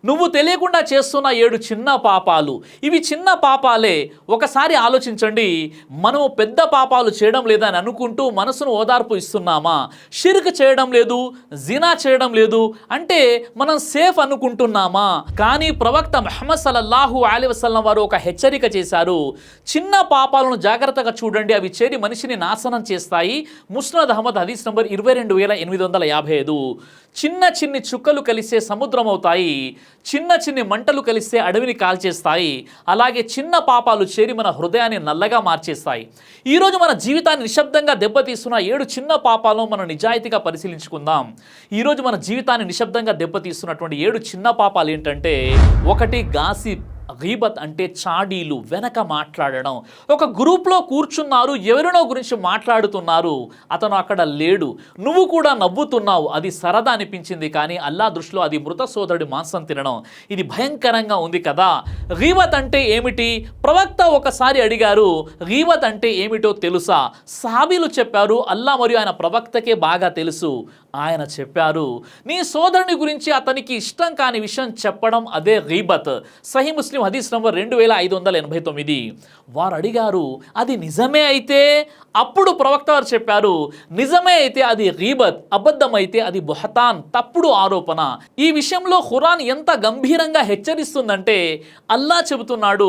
నువ్వు తెలియకుండా చేస్తున్న 7 చిన్న పాపాలు. ఇవి చిన్న పాపాలే. ఒకసారి ఆలోచించండి, మనము పెద్ద పాపాలు చేయడం లేదని అనుకుంటూ మనసును ఓదార్పు ఇస్తున్నామా? షిర్క్ చేయడం లేదు, జినా చేయడం లేదు అంటే మనం సేఫ్ అనుకుంటున్నామా? కానీ ప్రవక్త ముహమ్మద్ సల్లల్లాహు అలైహి వసల్లం వారు ఒక హెచ్చరిక చేశారు. చిన్న పాపాలను జాగ్రత్తగా చూడండి, అవి చేరి మనిషిని నాశనం చేస్తాయి. ముస్నద్ అహ్మద్ హదీస్ నంబర్ 22,855. చిన్న చిన్ని చుక్కలు కలిసే సముద్రం అవుతాయి, చిన్న చిన్ని మంటలు కలిస్తే అడవిని కాల్చేస్తాయి. అలాగే చిన్న పాపాలు చేరి మన హృదయాన్ని నల్లగా మార్చేస్తాయి. ఈరోజు మన జీవితాన్ని నిశ్శబ్దంగా దెబ్బతీస్తున్న 7 చిన్న పాపాలను మనం నిజాయితీగా పరిశీలించుకుందాం. ఈరోజు మన జీవితాన్ని నిశ్శబ్దంగా దెబ్బతీస్తున్నటువంటి 7 చిన్న పాపాలు ఏంటంటే, 1 గాసిప్. గీబత్ అంటే చాడీలు, వెనక మాట్లాడడం. ఒక గ్రూప్లో కూర్చున్నారు, ఎవరినో గురించి మాట్లాడుతున్నారు, అతను అక్కడ లేడు, నువ్వు కూడా నవ్వుతున్నావు, అది సరదా అనిపించింది, కానీ అల్లా దృష్టిలో అది మృత సోదరుడి మాంసం తినడం. ఇది భయంకరంగా ఉంది కదా. గీబత్ అంటే ఏమిటి? ప్రవక్త ఒకసారి అడిగారు, గీబత్ అంటే ఏమిటో తెలుసా? సహాబీలు చెప్పారు, అల్లా మరియు ఆయన ప్రవక్తకే బాగా తెలుసు. ఆయన చెప్పారు, నీ సోదరుని గురించి అతనికి ఇష్టం కాని విషయం చెప్పడం, అదే గీబత్. సహీ ముస్లిం హదీస్ నంబర్ 2589. వారు అడిగారు, అది నిజమే అయితే? అప్పుడు ప్రవక్త వారు చెప్పారు, నిజమే అయితే అది గీబత్, అబద్ధమైతే అది బుహతాన్, తప్పుడు ఆరోపణ. ఈ విషయంలో ఖురాన్ ఎంత గంభీరంగా హెచ్చరిస్తుందంటే, అల్లా చెబుతున్నాడు,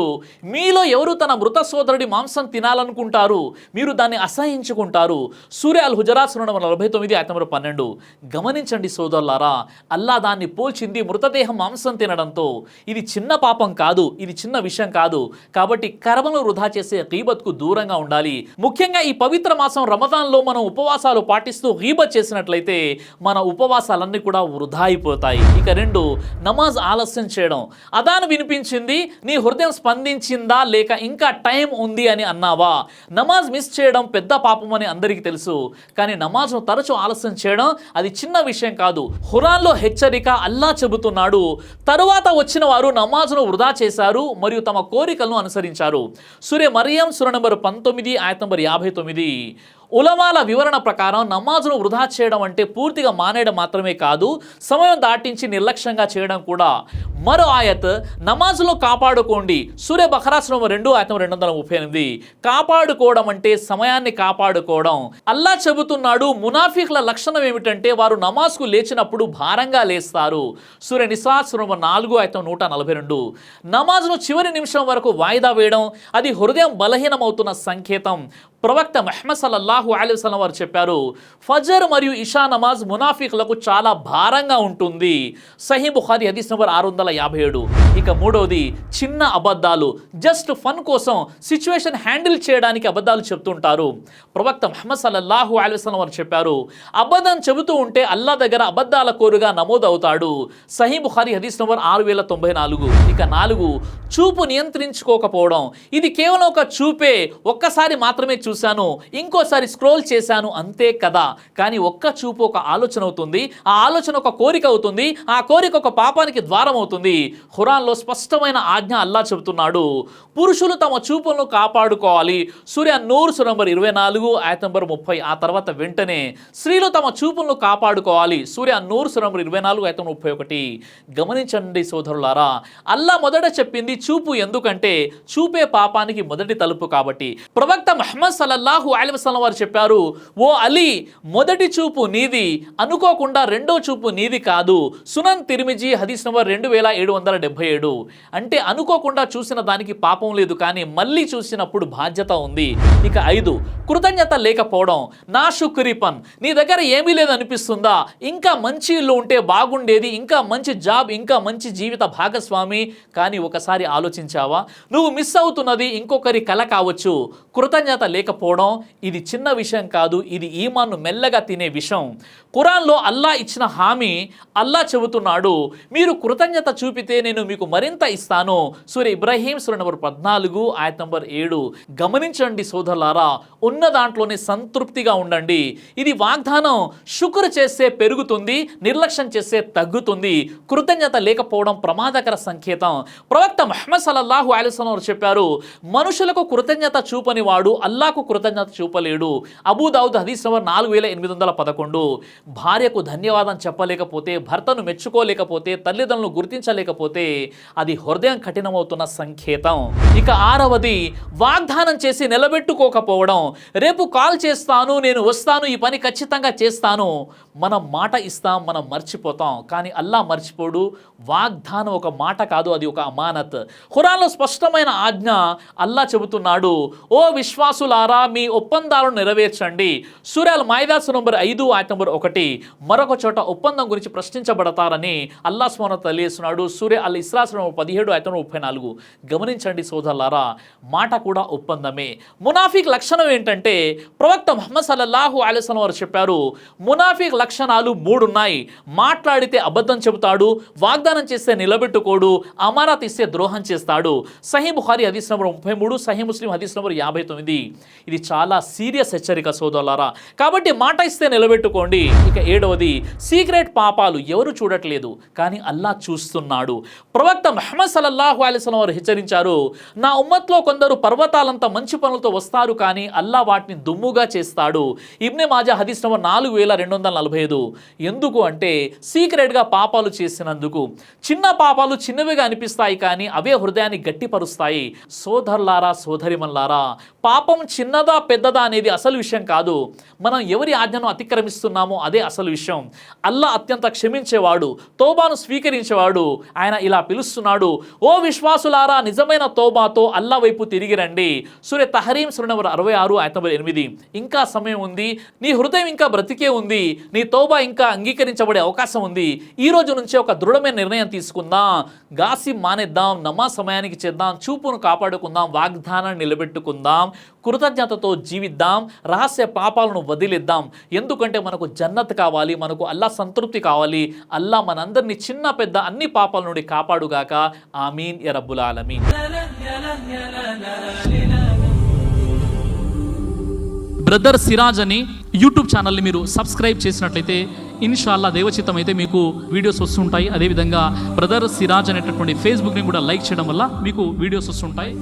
మీలో ఎవరు తన మృత సోదరుడి మాంసం తినాలనుకుంటారు, మీరు దాన్ని అసహించుకుంటారు. సూర అల్ హుజరాత్ సూర నంబర్ 49 ఆయత నంబర్ 12. గమనించండి సోదరులారా, అల్లా దాన్ని పోల్చింది మృతదేహం మాంసం తినడంతో. ఇది చిన్న పాపం కాదు, ఇది చిన్న విషయం కాదు. కాబట్టి కర్మను వృధా చేసే గీబత్కు దూరంగా ఉండాలి. ముఖ్యంగా ఈ పవిత్ర మాసం రమదాన్లో మనం ఉపవాసాలు పాటిస్తూ గీబత్ చేసినట్లయితే మన ఉపవాసాలన్నీ కూడా వృధా అయిపోతాయి. ఇక 2, నమాజ్ ఆలస్యం చేయడం. అదాను వినిపించింది, నీ హృదయం స్పందించిందా లేక ఇంకా టైం ఉంది అని అన్నావా? నమాజ్ మిస్ చేయడం పెద్ద పాపం అని అందరికీ తెలుసు, కానీ నమాజ్ను తరచూ ఆలస్యం చేయడం అది చిన్న విషయం కాదు. ఖురాన్లో హెచ్చరిక, అల్లా చెబుతున్నాడు, తరువాత వచ్చిన వారు నమాజ్ను వృధా చేశారు మరియు తమ కోరికలను అనుసరించారు. సూర మరియం సూర నంబర్ 19 ఆయత నంబర్ 59. ఉలమాల వివరణ ప్రకారం నమాజును వృధా చేయడం అంటే పూర్తిగా మానేయడం మాత్రమే కాదు, సమయం దాటించి నిర్లక్ష్యంగా చేయడం కూడా. మరో ఆయత్, నమాజులో కాపాడుకోండి. సూర బఖరా సూర నంబర్ 2 ఆయత 238. కాపాడుకోవడం అంటే సమయాన్ని కాపాడుకోవడం. అల్లా చెబుతున్నాడు, మునాఫిక్ల లక్షణం ఏమిటంటే వారు నమాజ్కు లేచినప్పుడు భారంగా లేస్తారు. సూర నిసా సూర నంబర్ 4 ఆయత 142. నమాజ్ను చివరి నిమిషం వరకు వాయిదా వేయడం, అది హృదయం బలహీనమవుతున్న సంకేతం. ప్రవక్త ముహమ్మద్ సల్లల్లాహు అలైహి వసల్లం వారు చెప్పారు, ఫజర్ మరియు ఇషా నమాజ్ మునాఫికులకు చాలా భారంగా ఉంటుంది. సహీ బుఖారీ హదీస్ నంబర్ 657. ఇక 3వది, చిన్న అబద్ధాలు. జస్ట్ ఫన్ కోసం, సిచ్యువేషన్ హ్యాండిల్ చేయడానికి అబద్ధాలు చెప్తుంటారు. ప్రవక్త ముహమ్మద్ సల్లల్లాహు అలైహి వసల్లం వారు చెప్పారు, అబద్ధం చెబుతూ ఉంటే అల్లా దగ్గర అబద్ధాల కోరుగా నమోదవుతాడు. సహీ బుఖారీ హదీస్ నంబర్ 6094. ఇక 4, చూపు నియంత్రించుకోకపోవడం. ఇది కేవలం ఒక చూపే, ఒక్కసారి మాత్రమే చూశాను, ఇంకోసారి స్క్రోల్ చేశాను అంతే కదా. కానీ ఒక్క చూపు ఒక ఆలోచన అవుతుంది, ఆ ఆలోచన ఒక కోరిక అవుతుంది, ఆ కోరిక ఒక పాపానికి ద్వారం అవుతుంది. ఖురాన్లో స్పష్టమైన ఆజ్ఞ అల్లా చెబుతున్నాడు, పురుషులు తమ చూపులను కాపాడుకోవాలి. సూర నూర్ సూర నంబర్ 24 ఆయత నంబర్ 30. ఆ తర్వాత వెంటనే స్త్రీలు తమ చూపులను కాపాడుకోవాలి. సూర నూర్ సూర నంబర్ 24 ఆయత 31. గమనించండి సోదరులారా, అల్లా మొదట చెప్పింది చూపు, ఎందుకంటే చూపే పాపానికి మొదటి తలుపు కాబట్టి. ప్రవక్త ముహమ్మద్ సల్లల్లాహు అలైహి వసల్లం వారు చెప్పారు, ఓ అలీ, మొదటి చూపు నీది, అనుకోకుండా రెండో చూపు నీది కాదు. సునన్ తిర్మిజీ హదీస్ నంబర్ 2777. అంటే అనుకోకుండా చూసిన దానికి పాపం లేదు, కానీ మళ్ళీ చూసినప్పుడు బాధ్యత ఉంది. ఇక 5, కృతజ్ఞత లేకపోవడం. నా శుక్రిపన్, నీ దగ్గర ఏమీ లేదు అనిపిస్తుందా? ఇంకా మంచి ఇల్లు ఉంటే బాగుండేది, ఇంకా మంచి జాబ్, ఇంకా మంచి జీవిత భాగస్వామి. కానీ ఒకసారి ఆలోచించావా, నువ్వు మిస్ అవుతున్నది ఇంకొకరి కల కావచ్చు. కృతజ్ఞత లేకపోవడం ఇది చిన్న విషయం కాదు, ఇది ఈమాన్ను మెల్లగా తినే విషయం. ఖురాన్లో అల్లా ఇచ్చిన హామీ, అల్లా చెబుతున్నాడు, మీరు కృతజ్ఞత చూపితే నేను మీకు మరింత ఇస్తాను. సూర ఇబ్రాహీం సూర నంబర్ 14 ఆయత నంబర్ 7. గమనించండి సోదరులారా, ఉన్న దాంట్లోనే సంతృప్తిగా ఉండండి. ఇది వాగ్దానం. శుక్ర్ చేస్తే పెరుగుతుంది, నిర్లక్ష్యం చేస్తే తగ్గుతుంది. కృతజ్ఞత లేకపోవడం ప్రమాదకర సంకేతం. ప్రవక్త ముహమ్మద్ సల్లల్లాహు అలైహి వసల్లం చెప్పారు, మనుషులకు కృతజ్ఞత చూపని వాడు అల్లాకు అల్లాకు కృతజ్ఞత చూపలేడు. అబూదావుద్ హదీస్ నంబర్ 4811. భార్యకు ధన్యవాదం చెప్పలేకపోతే, భర్తను మెచ్చుకోలేకపోతే, తల్లిదండ్రులను గుర్తించలేకపోతే అది హృదయం కఠినమవుతున్న సంకేతం. ఇక 6వది వాగ్దానం చేసి నిలబెట్టుకోకపోవడం. రేపు కాల్ చేస్తాను, నేను వస్తాను, ఈ పని ఖచ్చితంగా చేస్తాను. మనం మాట ఇస్తాం, మనం మర్చిపోతాం. కానీ అల్లా మర్చిపోడు. వాగ్దానం ఒక మాట కాదు, అది ఒక అమానత్. ఖురాన్లో స్పష్టమైన ఆజ్ఞ అల్లా చెబుతున్నాడు, ఓ విశ్వాసులారా మీ ఒప్పందాలను నెరవేర్చండి. సూరా అల్ మాయిదా నంబర్ 5 ఆయత నంబర్ 1. మరొక చోట ఒప్పందం గురించి ప్రశ్నించబడతారని అల్లా సుబ్హానహు తెలియజేస్తున్నాడు. సూరా అల్ ఇస్రా నంబర్ 17 ఆయత నంబర్ 34. గమనించండి సోదరులారా, మాట కూడా ఒప్పందమే. మునాఫిక్ లక్షణం ఏంటంటే ప్రవక్త ముహమ్మద్ సల్లల్లాహు అలైహి వసల్లం వారు చెప్పారు, మునాఫిక్ లక్షణాలు 3 ఉన్నాయి. మాట్లాడితే అబద్ధం చెబుతాడు, వాగ్దానం చేస్తే నిలబెట్టుకోడు, అమానత్ ఇస్తే ద్రోహం చేస్తాడు. సహీ బుఖారీ హదీస్ నంబర్ 33, సహీ ముస్లిం హదీస్ నంబర్ 59. ఇది చాలా సీరియస్ హెచ్చరిక సోదరులారా. కాబట్టి మాట ఇస్తే నిలబెట్టుకోండి. ఇక 7వది సీక్రెట్ పాపాలు. ఎవరు చూడట్లేదు కానీ అల్లా చూస్తున్నాడు. ప్రవక్త ముహమ్మద్ సల్లల్లాహు అలైహి వసల్లం వారు హెచ్చరించారు, నా ఉమ్మత్లో కొందరు పర్వతాలంత మంచి పనులతో వస్తారు కానీ అల్లా వాటిని దుమ్ముగా చేస్తాడు. ఇబ్నే మాజా హదీస్ నంబర్ 4245. ఎందుకు అంటే సీక్రెట్గా పాపాలు చేసినందుకు. చిన్న పాపాలు చిన్నవిగా అనిపిస్తాయి కానీ అవే హృదయాన్ని గట్టిపరుస్తాయి. సోదరులారా, సోదరిమల్లారా, పాపం చిన్నదా పెద్దదా అనేది అసలు విషయం కాదు. మనం ఎవరి ఆజ్ఞను అతిక్రమిస్తున్నామో అదే అసలు విషయం. అల్లా అత్యంత క్షమించేవాడు, తోబాను స్వీకరించేవాడు. ఆయన ఇలా పిలుస్తున్నాడు, ఓ విశ్వాసులారా, నిజమైన తోబాతో అల్లా వైపు తిరిగి రండి. సూరా తహరీం సూరా నంబర్ 66 ఆయత నంబర్ 8. ఇంకా సమయం ఉంది, నీ హృదయం ఇంకా బ్రతికే ఉంది, నీ తోబా ఇంకా అంగీకరించబడే అవకాశం ఉంది. ఈ రోజు నుంచే ఒక దృఢమైన నిర్ణయం తీసుకుందాం. గాసిప్ మానేద్దాం, నమాజ్ సమయానికి చేద్దాం, చూపును కాపాడుకుందాం, వాగ్దానాన్ని నిలబెట్టుకుందాం, కృతజ్ఞతతో జీవిద్దాం, రహస్య పాపాలను వదిలిద్దాం. ఎందుకంటే మనకు జన్నత్ కావాలి, మనకు అల్లా సంతృప్తి కావాలి. అల్లా మనందరినీ చిన్న పెద్ద అన్ని పాపాల నుండి కాపాడుగాక. ఆమీన్ యా రబ్బుల్ ఆలమీన్. బ్రదర్ సిరాజ్ అని యూట్యూబ్ ఛానల్ని మీరు సబ్స్క్రైబ్ చేసినట్లయితే ఇన్షాల్లా దేవచిత్తం అయితే మీకు వీడియోస్ వస్తుంటాయి. అదేవిధంగా బ్రదర్ సిరాజ్ అనేటటువంటి ఫేస్బుక్ని కూడా లైక్ చేయడం వల్ల మీకు వీడియోస్ వస్తుంటాయి.